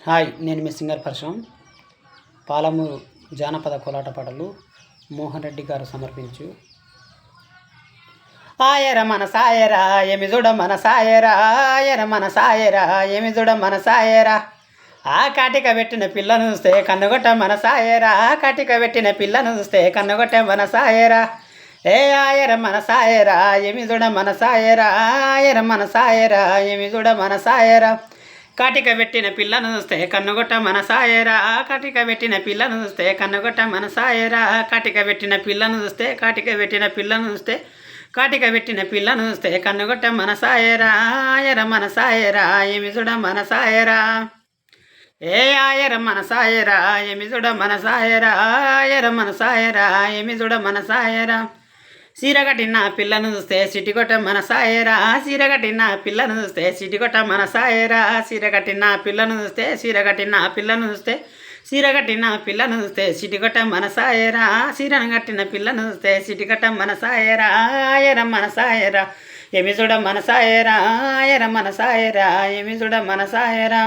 Hi, నేను మీ singer Parashuram. Palamuru జానపద కోలాట పాటలు మోహన్ రెడ్డి గారు సమర్పించు. ఆయర మన సాయరా ఏమి చూడ మన సాయరా, ఆయర మన సాయరా ఏమి చూడ మన సాయరా, ఆ కాటిక పెట్టిన పిల్లను చూస్తే కన్నుగొట్ట మన సాయరా, కాటిక పెట్టిన పిల్లను చూస్తే కన్నుగొట్ట మన సాయరా. ఏ ఆయర మన సాయరా ఏమి చూడ మన సాయరా, ఆయర మన సాయరా ఏమి చూడ మన సాయరా, కాటిక పెట్టిన పిల్లను చూస్తే కన్నుగొట్ట మన సాయరా, కాటిక పెట్టిన పిల్లను చూస్తే కన్నుగొట్ట మన సాయరా, కాటిక పెట్టిన పిల్లను చూస్తే కాటిక పెట్టిన పిల్లను చూస్తే కాటిక పెట్టిన పిల్లను చూస్తే కన్నుగొట్ట మన సాయరా, ఆయర మన సాయరా ఏమి చూడ మన సాయరా. ఏ ఆయర మన సాయరా ఏమి చూడ మన సాయరా, ఆయర మన సాయరా ఏమి చూడ మన సాయరా. సీరగట్టిన పిల్లను చూస్తే సిటిగొట్ట మన సాయరా, సీరగట్టిన పిల్లను చూస్తే సిటిగొట్ట మన సాయరా, సీరగట్టిన పిల్లను చూస్తే సీరగట్టిన పిల్లను చూస్తే సీరగట్టిన పిల్లను చూస్తే సిటిగొట్ట మన సాయరా, సీరను కట్టిన పిల్లను చూస్తే సిటిగొట్ట మన సాయరా, ఆయర మన సాయరా ఏమి చూడ మన సాయరా, ఆయర మన సాయరా ఏమి చూడ మన సాయరా.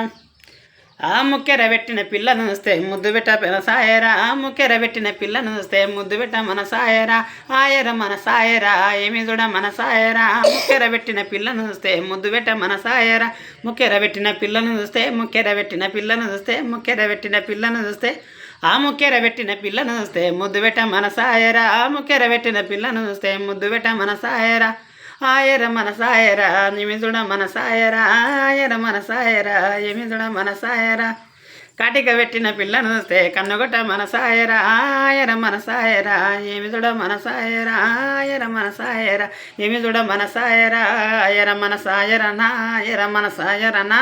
ఆ ముక్కెర పెట్టిన పిల్లను చూస్తే ముద్దు పెట్ట మన సాయరా, ముక్కెర పెట్టిన పిల్లను చూస్తే ముద్దు పెట్ట మన సాయరా, ఆయర మన సాయరా ఏమి చూడ మన సాయరా. ముక్కెర పెట్టిన పిల్లను చూస్తే ముద్దు పెట్ట మన సాయరా, ముక్కెర పెట్టిన పిల్లను చూస్తే ముక్కెర పెట్టిన పిల్లను చూస్తే ముక్కెర పెట్టిన పిల్లను చూస్తే ఆ ముక్కెర పెట్టిన పిల్లను చూస్తే ముద్దు పెట్ట మన సాయరా, ముక్కెర పెట్టిన పిల్లను చూస్తే ముద్దు పెట్ట మన సాయరా. ఆయర మన సాయరా ఏమి చూడ మన సాయరా, ఆయర మన సాయరా ఏమి చూడ మన సాయరా, కాటిక పెట్టిన పిల్లను చూస్తే కన్నుగొట్ట మన సాయరా, ఆయర మన సాయరా ఏమి చూడ మన సాయరా, ఆయర మన సాయరా ఏమి చూడ మన సాయరా, ఆయర మన సాయరనా, ఆయర మన సాయరనా.